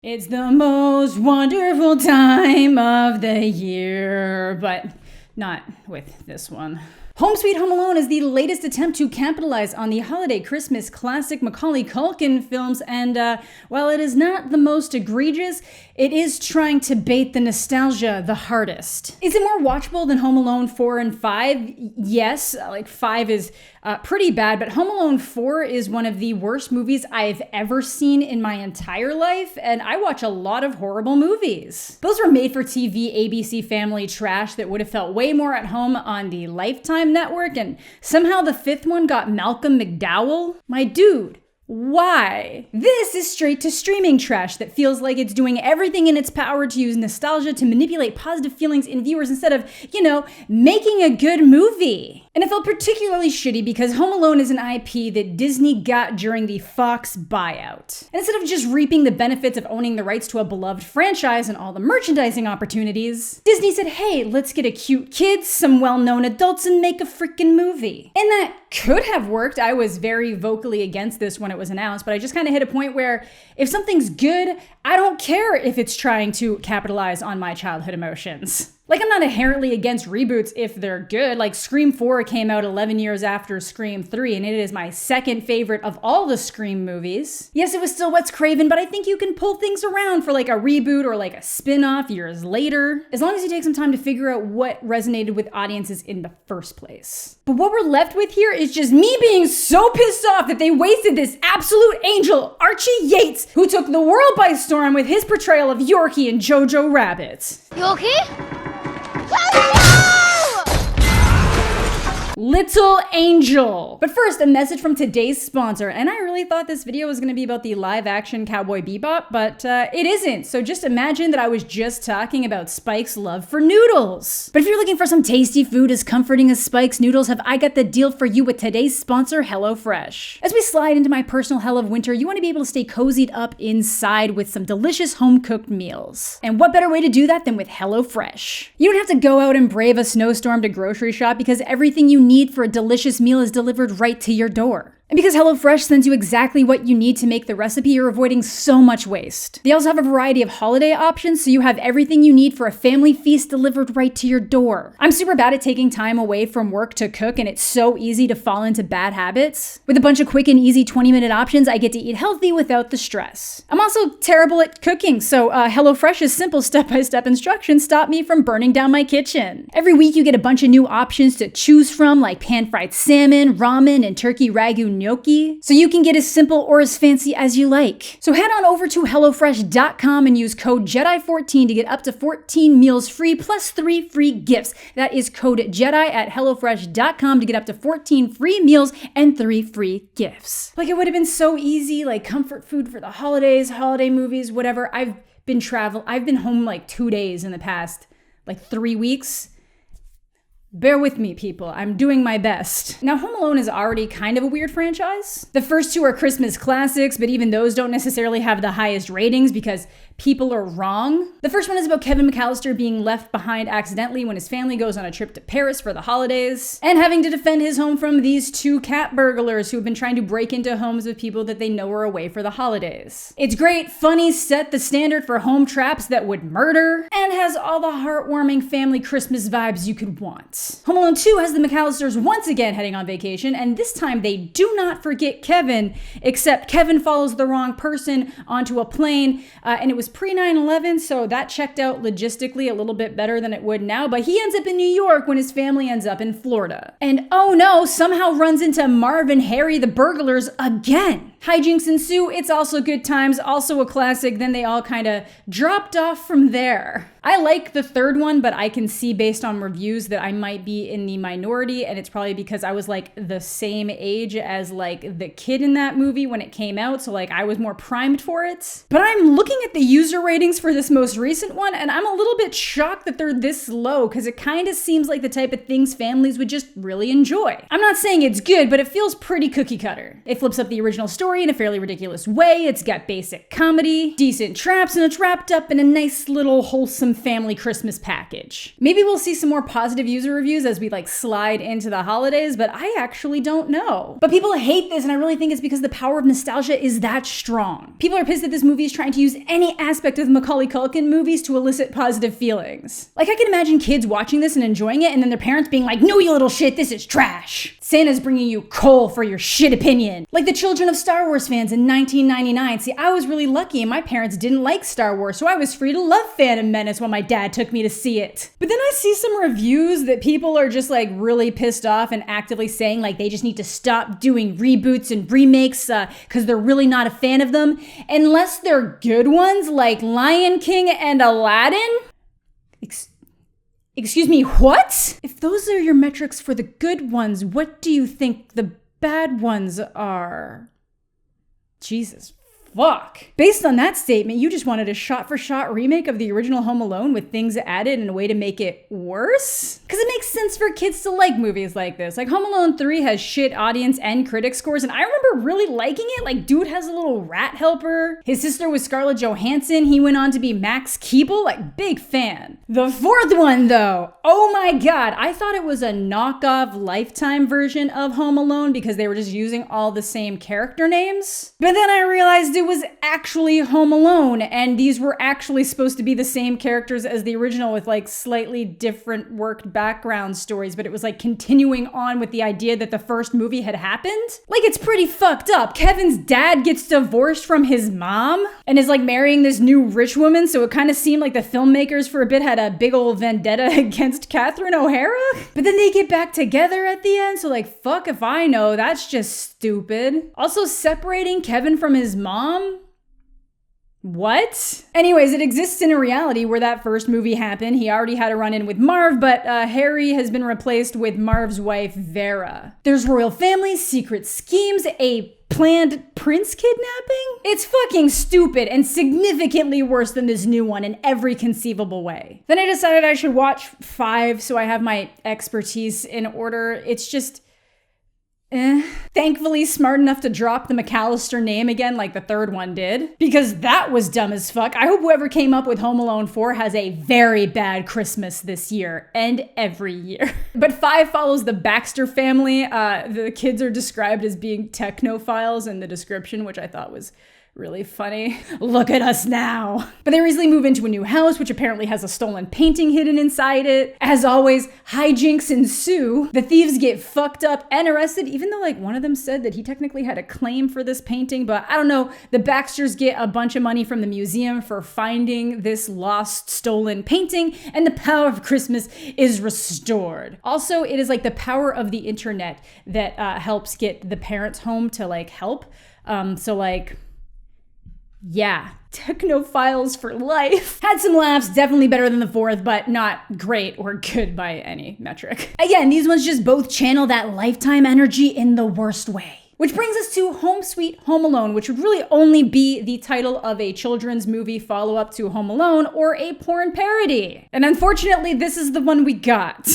It's the most wonderful time of the year, but not with this one. Home Sweet Home Alone is the latest attempt to capitalize on the holiday Christmas classic Macaulay Culkin films, and while it is not the most egregious, it is trying to bait the nostalgia the hardest. Is it more watchable than Home Alone 4 and 5? Yes, like 5 is pretty bad, but Home Alone 4 is one of the worst movies I've ever seen in my entire life, and I watch a lot of horrible movies. Those were made-for-TV ABC Family trash that would have felt way more at home on the Lifetime network, and somehow the fifth one got Malcolm McDowell? My dude. Why? This is straight to streaming trash that feels like it's doing everything in its power to use nostalgia to manipulate positive feelings in viewers instead of, making a good movie. And it felt particularly shitty because Home Alone is an IP that Disney got during the Fox buyout. And instead of just reaping the benefits of owning the rights to a beloved franchise and all the merchandising opportunities, Disney said, hey, let's get a cute kids, some well-known adults, and make a freaking movie. And that could have worked. I was very vocally against this when it was announced, but I just kind of hit a point where if something's good, I don't care if it's trying to capitalize on my childhood emotions. Like, I'm not inherently against reboots if they're good. Like, Scream 4 came out 11 years after Scream 3, and it is my second favorite of all the Scream movies. Yes, it was still Wes Craven, but I think you can pull things around for like a reboot or like a spin-off years later, as long as you take some time to figure out what resonated with audiences in the first place. But what we're left with here is just me being so pissed off that they wasted this absolute angel, Archie Yates, who took the world by storm with his portrayal of Yorkie and Jojo Rabbit. Yorkie? Little Angel. But first, a message from today's sponsor, and I really thought this video was going to be about the live-action Cowboy Bebop, but it isn't. So just imagine that I was just talking about Spike's love for noodles. But if you're looking for some tasty food as comforting as Spike's noodles, have I got the deal for you with today's sponsor, HelloFresh. As we slide into my personal hell of winter, you want to be able to stay cozied up inside with some delicious home-cooked meals. And what better way to do that than with HelloFresh? You don't have to go out and brave a snowstorm to grocery shop because everything you need for a delicious meal is delivered right to your door. And because HelloFresh sends you exactly what you need to make the recipe, you're avoiding so much waste. They also have a variety of holiday options, so you have everything you need for a family feast delivered right to your door. I'm super bad at taking time away from work to cook, and it's so easy to fall into bad habits. With a bunch of quick and easy 20-minute options, I get to eat healthy without the stress. I'm also terrible at cooking, so HelloFresh's simple step-by-step instructions stop me from burning down my kitchen. Every week, you get a bunch of new options to choose from, like pan-fried salmon, ramen, and turkey ragu gnocchi, so you can get as simple or as fancy as you like. So head on over to HelloFresh.com and use code JEDI14 to get up to 14 meals free plus 3 free gifts. That is code JEDI at HelloFresh.com to get up to 14 free meals and 3 free gifts. Like, it would have been so easy, like comfort food for the holidays, holiday movies, whatever. I've been home like 2 days in the past, like 3 weeks. Bear with me, people. I'm doing my best. Now, Home Alone is already kind of a weird franchise. The first two are Christmas classics, but even those don't necessarily have the highest ratings because people are wrong. The first one is about Kevin McAllister being left behind accidentally when his family goes on a trip to Paris for the holidays, and having to defend his home from these two cat burglars who have been trying to break into homes of people that they know are away for the holidays. It's great, funny, set the standard for home traps that would murder, and has all the heartwarming family Christmas vibes you could want. Home Alone 2 has the McAllisters once again heading on vacation, and this time they do not forget Kevin, except Kevin follows the wrong person onto a plane, and it was pre-9/11, so that checked out logistically a little bit better than it would now, but he ends up in New York when his family ends up in Florida. And oh no, somehow runs into Marv and Harry the burglars again. Hijinks ensue, it's also good times, also a classic, then they all kind of dropped off from there. I like the third one, but I can see based on reviews that I might be in the minority, and it's probably because I was like the same age as like the kid in that movie when it came out, so like I was more primed for it. But I'm looking at the user ratings for this most recent one, and I'm a little bit shocked that they're this low, because it kind of seems like the type of things families would just really enjoy. I'm not saying it's good, but it feels pretty cookie cutter. It flips up the original story in a fairly ridiculous way, it's got basic comedy, decent traps, and it's wrapped up in a nice little wholesome family Christmas package. Maybe we'll see some more positive user reviews as we like slide into the holidays, but I actually don't know. But people hate this, and I really think it's because the power of nostalgia is that strong. People are pissed that this movie is trying to use any aspect of the Macaulay Culkin movies to elicit positive feelings. Like, I can imagine kids watching this and enjoying it, and then their parents being like, "No, you little shit, this is trash. Santa's bringing you coal for your shit opinion." Like the children of Star Wars fans in 1999. See, I was really lucky and my parents didn't like Star Wars, so I was free to love Phantom Menace when my dad took me to see it. But then I see some reviews that people are just like really pissed off and actively saying like they just need to stop doing reboots and remakes because they're really not a fan of them, unless they're good ones like Lion King and Aladdin. Excuse me, what? If those are your metrics for the good ones, what do you think the bad ones are? Jesus fuck. Based on that statement, you just wanted a shot-for-shot remake of the original Home Alone with things added in a way to make it worse? Because it makes sense for kids to like movies like this. Like Home Alone 3 has shit audience and critic scores, and I remember really liking it. Like, dude has a little rat helper. His sister was Scarlett Johansson. He went on to be Max Keeble. Like, big fan. The fourth one, though, oh my god, I thought it was a knockoff Lifetime version of Home Alone because they were just using all the same character names. But then I realized it was actually Home Alone, and these were actually supposed to be the same characters as the original with like slightly different worked background stories, but it was like continuing on with the idea that the first movie had happened. Like, it's pretty fucked up. Kevin's dad gets divorced from his mom and is like marrying this new rich woman, so it kind of seemed like the filmmakers for a bit had a big old vendetta against Catherine O'Hara. But then they get back together at the end, so like, fuck if I know, that's just stupid. Also, separating Kevin from his mom? What? Anyways, it exists in a reality where that first movie happened. He already had a run-in with Marv, but Harry has been replaced with Marv's wife, Vera. There's royal families, secret schemes, a planned prince kidnapping? It's fucking stupid and significantly worse than this new one in every conceivable way. Then I decided I should watch 5 so I have my expertise in order. It's just... Thankfully smart enough to drop the McAllister name again like the third one did, because that was dumb as fuck. I hope whoever came up with Home Alone 4 has a very bad Christmas this year and every year. But 5 follows the Baxter family. The kids are described as being technophiles in the description, which I thought was really funny. Look at us now. But they recently move into a new house, which apparently has a stolen painting hidden inside it. As always, hijinks ensue. The thieves get fucked up and arrested, even though like one of them said that he technically had a claim for this painting, but I don't know. The Baxters get a bunch of money from the museum for finding this lost, stolen painting, and the power of Christmas is restored. Also, it is like the power of the internet that helps get the parents home to like help. So like, yeah, technophiles for life. Had some laughs, definitely better than the fourth, but not great or good by any metric. Again, these ones just both channel that Lifetime energy in the worst way. Which brings us to Home Sweet Home Alone, which would really only be the title of a children's movie follow-up to Home Alone or a porn parody. And unfortunately, this is the one we got.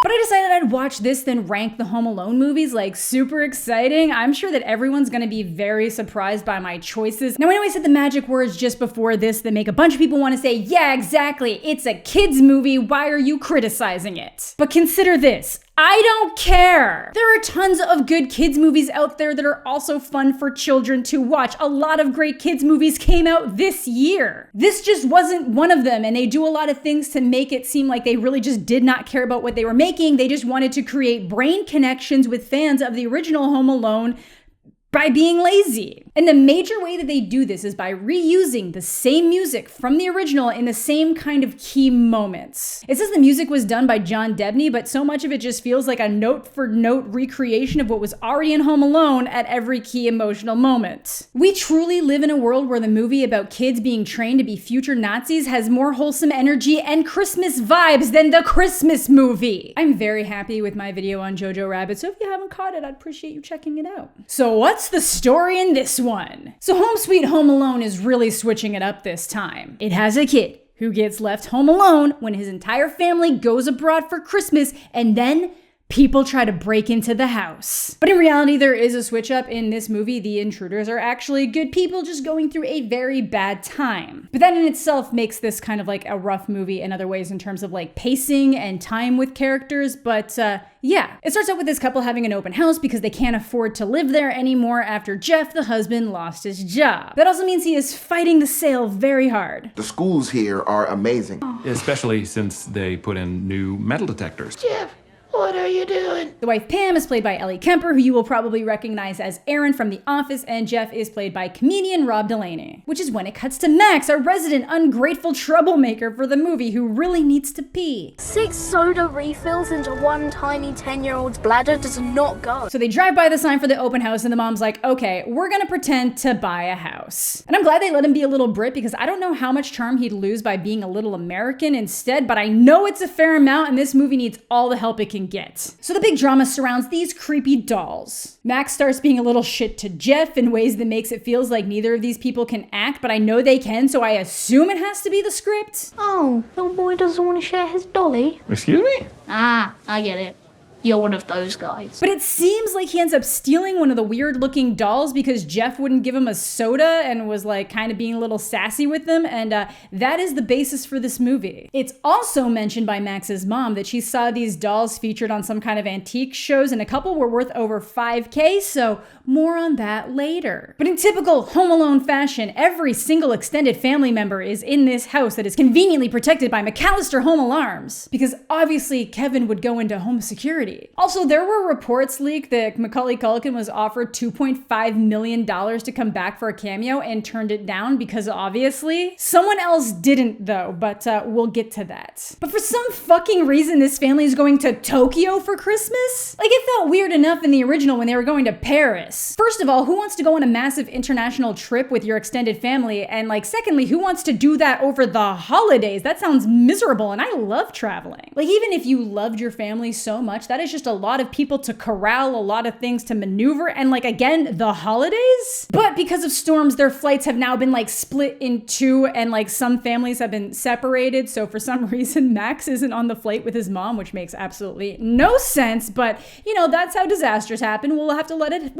But I decided I'd watch this, then rank the Home Alone movies. Like, super exciting. I'm sure that everyone's gonna be very surprised by my choices. Now, I know I said the magic words just before this that make a bunch of people want to say, yeah, exactly, it's a kid's movie, why are you criticizing it? But consider this. I don't care. There are tons of good kids movies out there that are also fun for children to watch. A lot of great kids movies came out this year. This just wasn't one of them, and they do a lot of things to make it seem like they really just did not care about what they were making. They just wanted to create brain connections with fans of the original Home Alone by being lazy. And the major way that they do this is by reusing the same music from the original in the same kind of key moments. It says the music was done by John Debney, but so much of it just feels like a note-for-note recreation of what was already in Home Alone at every key emotional moment. We truly live in a world where the movie about kids being trained to be future Nazis has more wholesome energy and Christmas vibes than the Christmas movie. I'm very happy with my video on Jojo Rabbit, so if you haven't caught it, I'd appreciate you checking it out. So what's the story in this one? So Home Sweet Home Alone is really switching it up this time. It has a kid who gets left home alone when his entire family goes abroad for Christmas, and then people try to break into the house. But in reality, there is a switch up in this movie. The intruders are actually good people just going through a very bad time. But that in itself makes this kind of like a rough movie in other ways in terms of like pacing and time with characters. But yeah, it starts out with this couple having an open house because they can't afford to live there anymore after Jeff, the husband, lost his job. That also means he is fighting the sale very hard. The schools here are amazing. Especially since they put in new metal detectors. Jeff, what are you doing? The wife Pam is played by Ellie Kemper, who you will probably recognize as Aaron from The Office, and Jeff is played by comedian Rob Delaney. Which is when it cuts to Max, our resident ungrateful troublemaker for the movie who really needs to pee. 6 soda refills into one tiny 10-year-old's bladder does not go. So they drive by the sign for the open house and the mom's like, okay, we're gonna pretend to buy a house. And I'm glad they let him be a little Brit because I don't know how much charm he'd lose by being a little American instead, but I know it's a fair amount and this movie needs all the help it can get. So the big drama surrounds these creepy dolls. Max starts being a little shit to Jeff in ways that makes it feels like neither of these people can act, but I know they can, so I assume it has to be the script. Oh, little boy doesn't want to share his dolly. Excuse me? Ah, I get it. You're one of those guys. But it seems like he ends up stealing one of the weird looking dolls because Jeff wouldn't give him a soda and was like kind of being a little sassy with them. And that is the basis for this movie. It's also mentioned by Max's mom that she saw these dolls featured on some kind of antique shows and a couple were worth over $5,000. So more on that later. But in typical Home Alone fashion, every single extended family member is in this house that is conveniently protected by McAllister home alarms because obviously Kevin would go into home security. Also, there were reports leaked that Macaulay Culkin was offered $2.5 million to come back for a cameo and turned it down because obviously someone else didn't though, but we'll get to that. But for some fucking reason, this family is going to Tokyo for Christmas? Like it felt weird enough in the original when they were going to Paris. First of all, who wants to go on a massive international trip with your extended family? And like, secondly, who wants to do that over the holidays? That sounds miserable and I love traveling. Like even if you loved your family so much, that is just a lot of people to corral, a lot of things to maneuver, and like again, the holidays? But because of storms, their flights have now been like split in two and like some families have been separated. So for some reason, Max isn't on the flight with his mom, which makes absolutely no sense. But you know, that's how disasters happen. We'll have to let it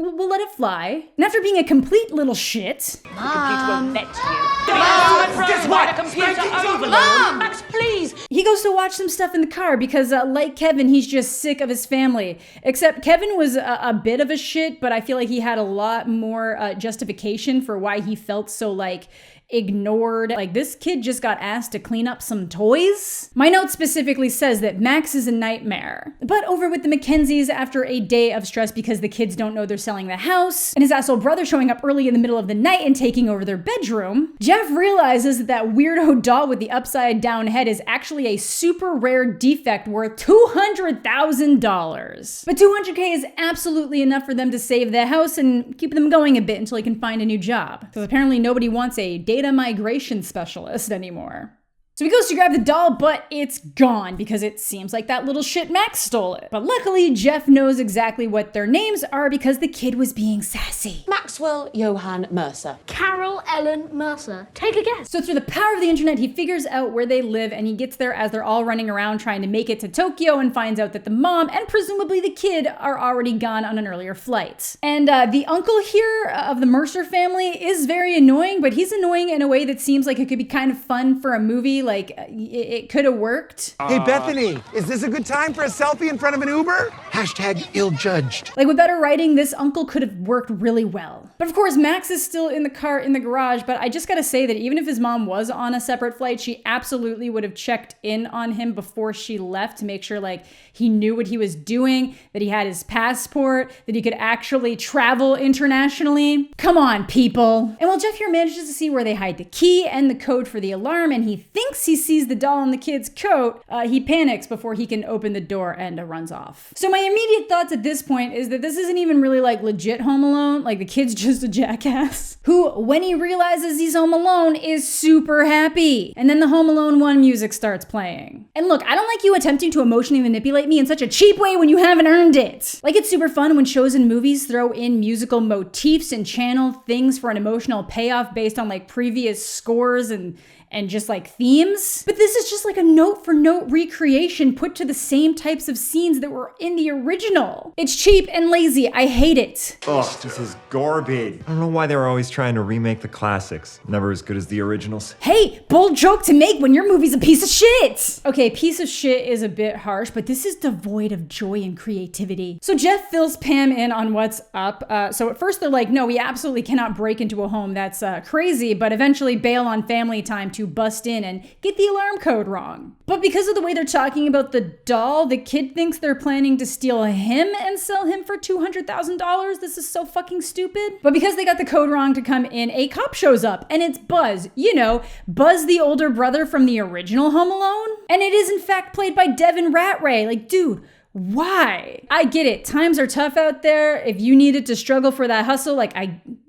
fly. And after being a complete little shit, Mom, guess what? Computer overload. Mom, Max, please. He goes to watch some stuff in the car because like Kevin, he's just sick of his family. Except Kevin was a bit of a shit, but I feel like he had a lot more justification for why he felt so like ignored. Like this kid just got asked to clean up some toys. My note specifically says that Max is a nightmare. But over with the Mackenzies after a day of stress because the kids don't know they're selling the house and his asshole brother showing up early in the middle of the night and taking over their bedroom, Jeff realizes that weirdo doll with the upside down head is actually a super rare defect worth $200,000. But $200K is absolutely enough for them to save the house and keep them going a bit until he can find a new job. Because apparently nobody wants a data migration specialist anymore. So he goes to grab the doll, but it's gone because it seems like that little shit Max stole it. But luckily, Jeff knows exactly what their names are because the kid was being sassy. Maxwell Johann Mercer. Carol Ellen Mercer. Take a guess. So through the power of the internet, he figures out where they live and he gets there as they're all running around trying to make it to Tokyo and finds out that the mom and presumably the kid are already gone on an earlier flight. And the uncle here of the Mercer family is very annoying, but he's annoying in a way that seems like it could be kind of fun for a movie. Like it could have worked. Hey Bethany, is this a good time for a selfie in front of an Uber? Hashtag ill-judged. Like with better writing, this uncle could have worked really well. But of course, Max is still in the car in the garage, but I just gotta say that even if his mom was on a separate flight, she absolutely would have checked in on him before she left to make sure like he knew what he was doing, that he had his passport, that he could actually travel internationally. Come on, people. And while Jeff here manages to see where they hide the key and the code for the alarm, and he thinks he sees the doll in the kid's coat, he panics before he can open the door and runs off. So my immediate thoughts at this point is that this isn't even really like legit Home Alone. Like the kid's just a jackass who, when he realizes he's home alone, is super happy. And then the Home Alone 1 music starts playing. And look, I don't like you attempting to emotionally manipulate me in such a cheap way when you haven't earned it. Like it's super fun when shows and movies throw in musical motifs and channel things for an emotional payoff based on like previous scores and just like themes. names. But this is just like a note-for-note recreation put to the same types of scenes that were in the original. It's cheap and lazy. I hate it. Oh, this is garbage. I don't know why they were always trying to remake the classics. Never as good as the originals. Hey, bold joke to make when your movie's a piece of shit. Okay, piece of shit is a bit harsh, but this is devoid of joy and creativity. So Jeff fills Pam in on what's up. So at first they're like, no, we absolutely cannot break into a home. That's crazy, but eventually bail on family time to bust in and get the alarm code wrong. But because of the way they're talking about the doll, the kid thinks they're planning to steal him and sell him for $200,000. This is so fucking stupid. But because they got the code wrong to come in, a cop shows up, and it's Buzz. You know, Buzz the older brother from the original Home Alone. And it is in fact played by Devin Ratray. Like, dude, why? I get it. Times are tough out there. If you needed to struggle for that hustle, like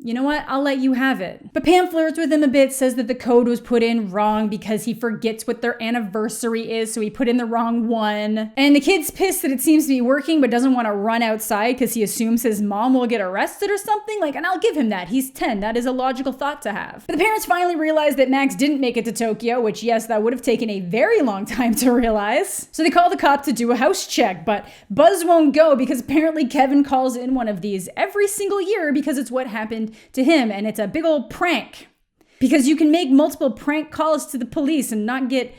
you know what? I'll let you have it. But Pam flirts with him a bit, says that the code was put in wrong because he forgets what their anniversary is, so he put in the wrong one. And the kid's pissed that it seems to be working, but doesn't want to run outside because he assumes his mom will get arrested or something. Like, and I'll give him that. He's 10. That is a logical thought to have. But the parents finally realize that Max didn't make it to Tokyo, which yes, that would have taken a very long time to realize. So they call the cop to do a house check, but Buzz won't go because apparently Kevin calls in one of these every single year because it's what happened to him, and it's a big old prank. Because you can make multiple prank calls to the police and not get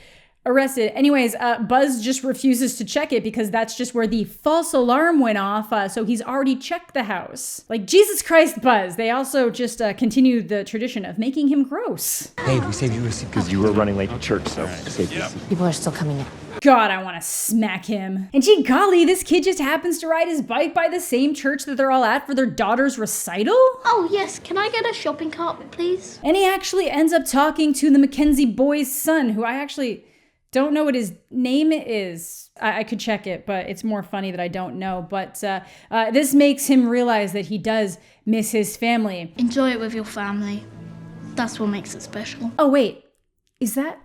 arrested. Anyways, Buzz just refuses to check it because that's just where the false alarm went off, so he's already checked the house. Like, Jesus Christ, Buzz. They also just continue the tradition of making him gross. Hey, we saved you a receipt because you were running late to church, so saved you a receipt. People are still coming in. God, I want to smack him. And gee golly, this kid just happens to ride his bike by the same church that they're all at for their daughter's recital? Oh yes, can I get a shopping cart, please? And he actually ends up talking to the Mackenzie boy's son, who I actually don't know what his name is. I could check it, but it's more funny that I don't know. But this makes him realize that he does miss his family. Enjoy it with your family. That's what makes it special. Oh wait, is that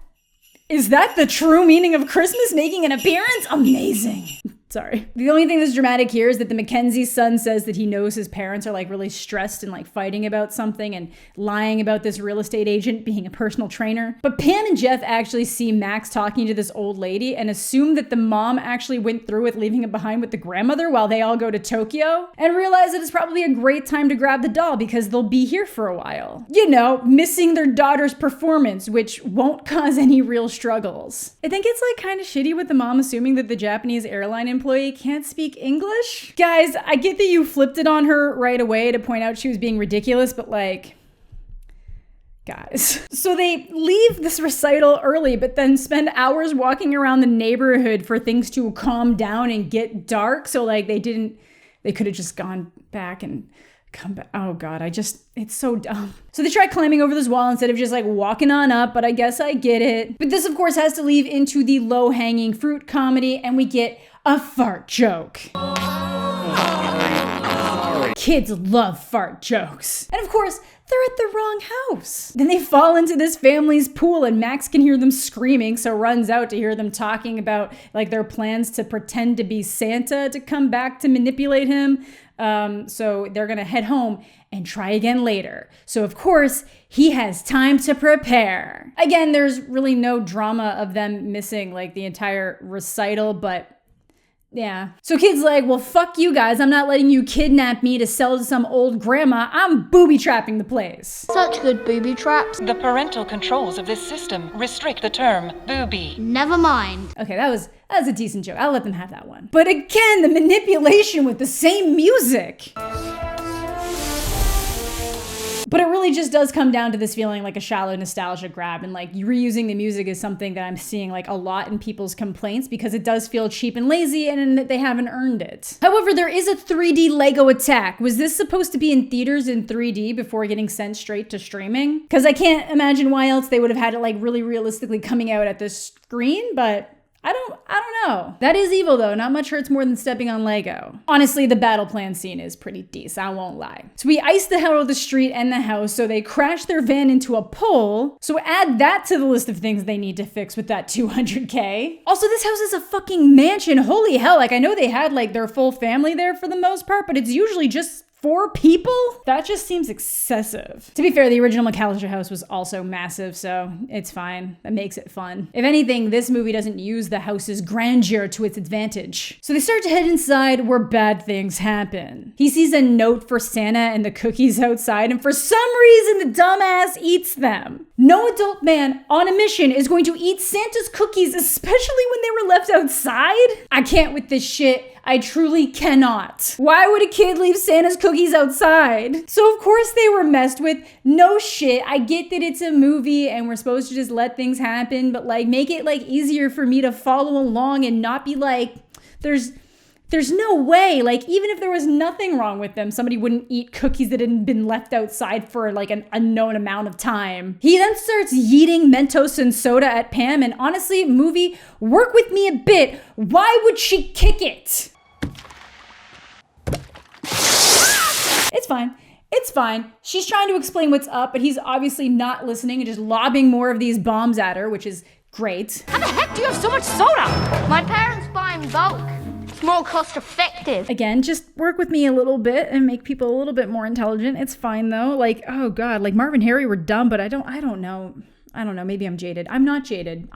the true meaning of Christmas, making an appearance? Amazing. Sorry. The only thing that's dramatic here is that the Mackenzie's son says that he knows his parents are like really stressed and like fighting about something and lying about this real estate agent being a personal trainer. But Pam and Jeff actually see Max talking to this old lady and assume that the mom actually went through with leaving him behind with the grandmother while they all go to Tokyo, and realize that it's probably a great time to grab the doll because they'll be here for a while. You know, missing their daughter's performance, which won't cause any real struggles. I think it's like kind of shitty with the mom assuming that the Japanese airline employee can't speak English. Guys, I get that you flipped it on her right away to point out she was being ridiculous, but like, guys. So they leave this recital early, but then spend hours walking around the neighborhood for things to calm down and get dark. So like they could have just gone back and come back. Oh God, it's so dumb. So they try climbing over this wall instead of just like walking on up, but I guess I get it. But this of course has to lead into the low-hanging fruit comedy, and we get a fart joke. Kids love fart jokes. And of course, they're at the wrong house. Then they fall into this family's pool and Max can hear them screaming, so runs out to hear them talking about like their plans to pretend to be Santa to come back to manipulate him. So they're gonna head home and try again later. So of course, he has time to prepare. Again, there's really no drama of them missing like the entire recital, but yeah. So kid's like, well, fuck you guys. I'm not letting you kidnap me to sell to some old grandma. I'm booby trapping the place. Such good booby traps. The parental controls of this system restrict the term booby. Never mind. Okay, that was a decent joke. I'll let them have that one. But again, the manipulation with the same music. But it really just does come down to this feeling like a shallow nostalgia grab, and like reusing the music is something that I'm seeing like a lot in people's complaints because it does feel cheap and lazy and that they haven't earned it. However, there is a 3D Lego attack. Was this supposed to be in theaters in 3D before getting sent straight to streaming? Because I can't imagine why else they would have had it like really realistically coming out at the screen, but I don't know. That is evil though. Not much hurts more than stepping on Lego. Honestly, the battle plan scene is pretty decent, I won't lie. So we ice the hell out of the street and the house, so they crash their van into a pole. So add that to the list of things they need to fix with that $200K. Also, this house is a fucking mansion. Holy hell, like I know they had like their full family there for the most part, but it's usually just 4 people? That just seems excessive. To be fair, the original McAllister house was also massive, so it's fine. That makes it fun. If anything, this movie doesn't use the house's grandeur to its advantage. So they start to head inside where bad things happen. He sees a note for Santa and the cookies outside, and for some reason, the dumbass eats them. No adult man on a mission is going to eat Santa's cookies, especially when they were left outside. I can't with this shit. I truly cannot. Why would a kid leave Santa's cookies outside? So of course they were messed with. No shit. I get that it's a movie and we're supposed to just let things happen, but like make it like easier for me to follow along and not be like, there's no way, like even if there was nothing wrong with them, somebody wouldn't eat cookies that hadn't been left outside for like an unknown amount of time. He then starts yeeting Mentos and soda at Pam, and honestly, movie, work with me a bit. Why would she kick it? It's fine. It's fine. She's trying to explain what's up, but he's obviously not listening and just lobbing more of these bombs at her, which is great. How the heck do you have so much soda? My parents buy in bulk. It's more cost effective. Again, just work with me a little bit and make people a little bit more intelligent. It's fine though. Like, oh God, like Marv and Harry were dumb, but I don't know. Maybe I'm jaded. I'm not jaded.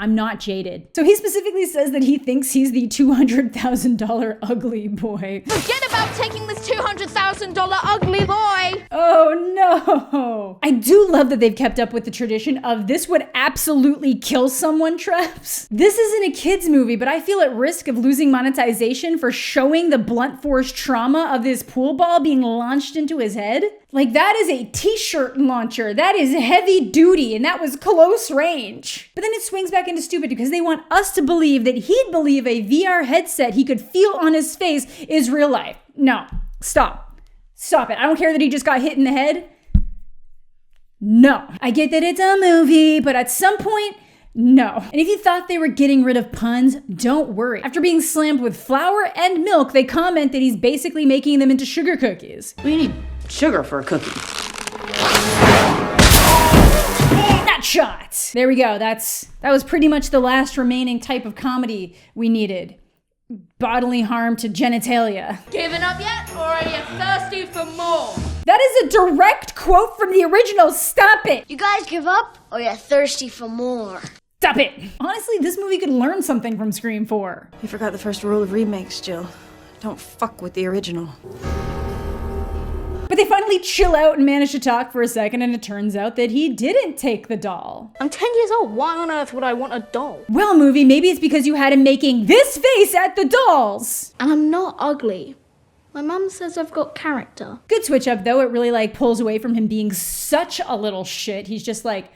So he specifically says that he thinks he's the $200,000 ugly boy. Forget about taking this $200,000 ugly boy. Oh no. I do love that they've kept up with the tradition of this would absolutely kill someone traps. This isn't a kid's movie, but I feel at risk of losing monetization for showing the blunt force trauma of this pool ball being launched into his head. Like that is a t-shirt launcher. That is heavy duty and that was close range. But then it swings back into stupid because they want us to believe that he'd believe a VR headset he could feel on his face is real life. No, stop it. I don't care that he just got hit in the head. No, I get that it's a movie, but at some point, no. And if you thought they were getting rid of puns, don't worry. After being slammed with flour and milk, they comment that he's basically making them into sugar cookies. We need sugar for a cookie. That shot! There we go. That was pretty much the last remaining type of comedy we needed. Bodily harm to genitalia. Giving up yet, or are you thirsty for more? That is a direct quote from the original. Stop it! You guys give up, or you're thirsty for more? Stop it! Honestly, this movie could learn something from Scream 4. You forgot the first rule of remakes, Jill. Don't fuck with the original. But they finally chill out and manage to talk for a second, and it turns out that he didn't take the doll. I'm 10 years old. Why on earth would I want a doll? Well, movie, maybe it's because you had him making this face at the dolls. And I'm not ugly. My mum says I've got character. Good switch up, though. It really like pulls away from him being such a little shit. He's just like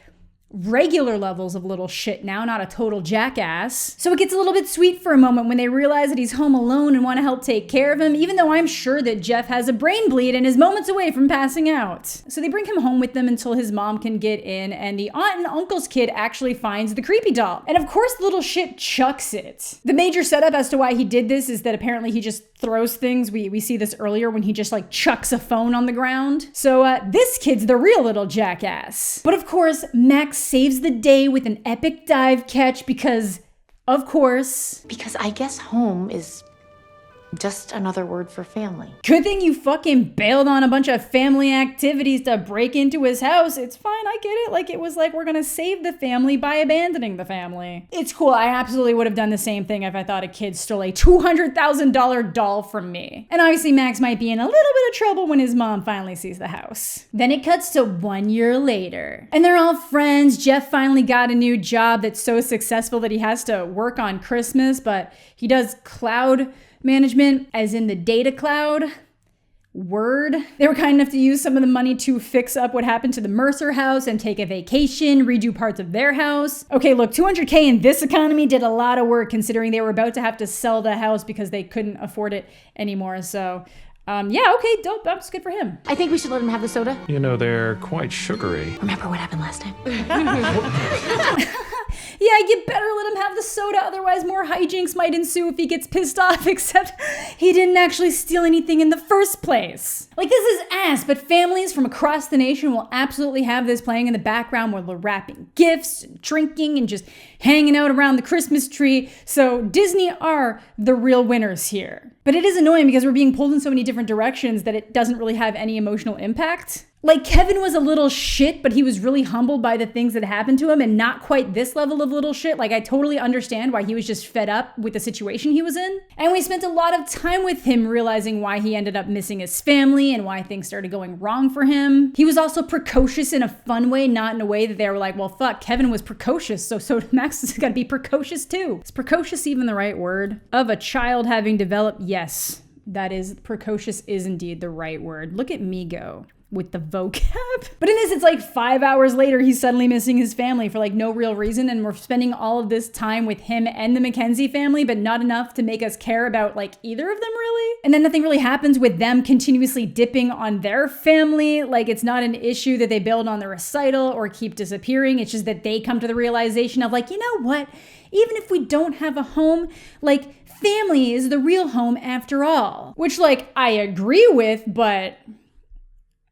regular levels of little shit now, not a total jackass. So it gets a little bit sweet for a moment when they realize that he's home alone and want to help take care of him, even though I'm sure that Jeff has a brain bleed and is moments away from passing out. So they bring him home with them until his mom can get in, and the aunt and uncle's kid actually finds the creepy doll. And of course, the little shit chucks it. The major setup as to why he did this is that apparently he just throws things. We see this earlier when he just like chucks a phone on the ground. So this kid's the real little jackass. But of course, Max saves the day with an epic dive catch because, of course. Because I guess home is just another word for family. Good thing you fucking bailed on a bunch of family activities to break into his house. It's fine, I get it. Like, it was like, we're gonna save the family by abandoning the family. It's cool, I absolutely would have done the same thing if I thought a kid stole a $200,000 doll from me. And obviously Max might be in a little bit of trouble when his mom finally sees the house. Then it cuts to 1 year later. And they're all friends. Jeff finally got a new job that's so successful that he has to work on Christmas, but he does cloud management, as in the data cloud. Word. They were kind enough to use some of the money to fix up what happened to the Mercer house and take a vacation, redo parts of their house. Okay, look, $200K in this economy did a lot of work considering they were about to have to sell the house because they couldn't afford it anymore. So, yeah, okay, dope. That's good for him. I think we should let him have the soda. You know, they're quite sugary. Remember what happened last time? Yeah, like, you better let him have the soda, otherwise more hijinks might ensue if he gets pissed off, except he didn't actually steal anything in the first place. Like, this is ass, but families from across the nation will absolutely have this playing in the background while they're wrapping gifts, and drinking, and just hanging out around the Christmas tree. So Disney are the real winners here. But it is annoying because we're being pulled in so many different directions that it doesn't really have any emotional impact. Like, Kevin was a little shit, but he was really humbled by the things that happened to him, and not quite this level of little shit. Like, I totally understand why he was just fed up with the situation he was in. And we spent a lot of time with him realizing why he ended up missing his family and why things started going wrong for him. He was also precocious in a fun way, not in a way that they were like, well, fuck, Kevin was precocious, so Max is gotta be precocious too. Is precocious even the right word? Of a child having developed, yes, that is, precocious is indeed the right word. Look at me go with the vocab. But in this, it's like 5 hours later, he's suddenly missing his family for like no real reason, and we're spending all of this time with him and the Mackenzie family, but not enough to make us care about like either of them really. And then nothing really happens with them continuously dipping on their family. Like, it's not an issue that they build on the recital or keep disappearing. It's just that they come to the realization of like, you know what? Even if we don't have a home, like, family is the real home after all. Which, like, I agree with, but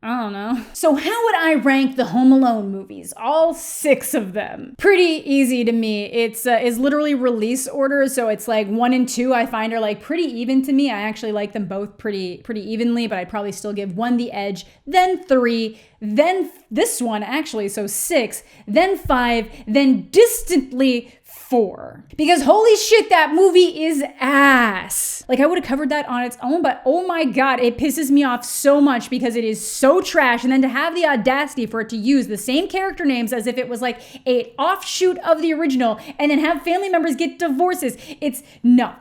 I don't know. So how would I rank the Home Alone movies? All 6 of them. Pretty easy to me. It's literally release order, so it's like 1 and 2 I find are like pretty even to me. I actually like them both pretty evenly, but I'd probably still give 1 the edge, then 3, then this one actually, so 6, then 5, then distantly 4. Because holy shit, that movie is ass. Like, I would have covered that on its own, but oh my god, it pisses me off so much because it is so trash. And then to have the audacity for it to use the same character names as if it was like an offshoot of the original, and then have family members get divorces. It's no.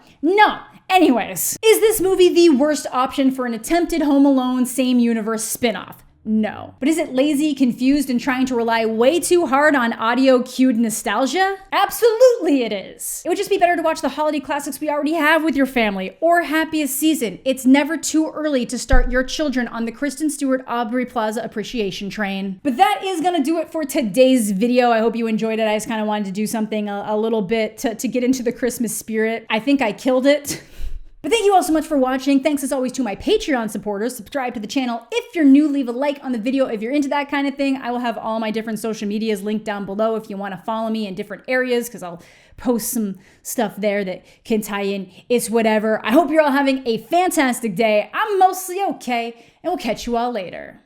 Anyways, is this movie the worst option for an attempted Home Alone same universe spinoff? No. But is it lazy, confused, and trying to rely way too hard on audio-cued nostalgia? Absolutely it is. It would just be better to watch the holiday classics we already have with your family, or Happiest Season. It's never too early to start your children on the Kristen Stewart Aubrey Plaza appreciation train. But that is gonna do it for today's video. I hope you enjoyed it. I just kind of wanted to do something a little bit to get into the Christmas spirit. I think I killed it. But thank you all so much for watching. Thanks as always to my Patreon supporters. Subscribe to the channel if you're new. Leave a like on the video if you're into that kind of thing. I will have all my different social medias linked down below if you want to follow me in different areas, because I'll post some stuff there that can tie in. It's whatever. I hope you're all having a fantastic day. I'm mostly okay, and we'll catch you all later.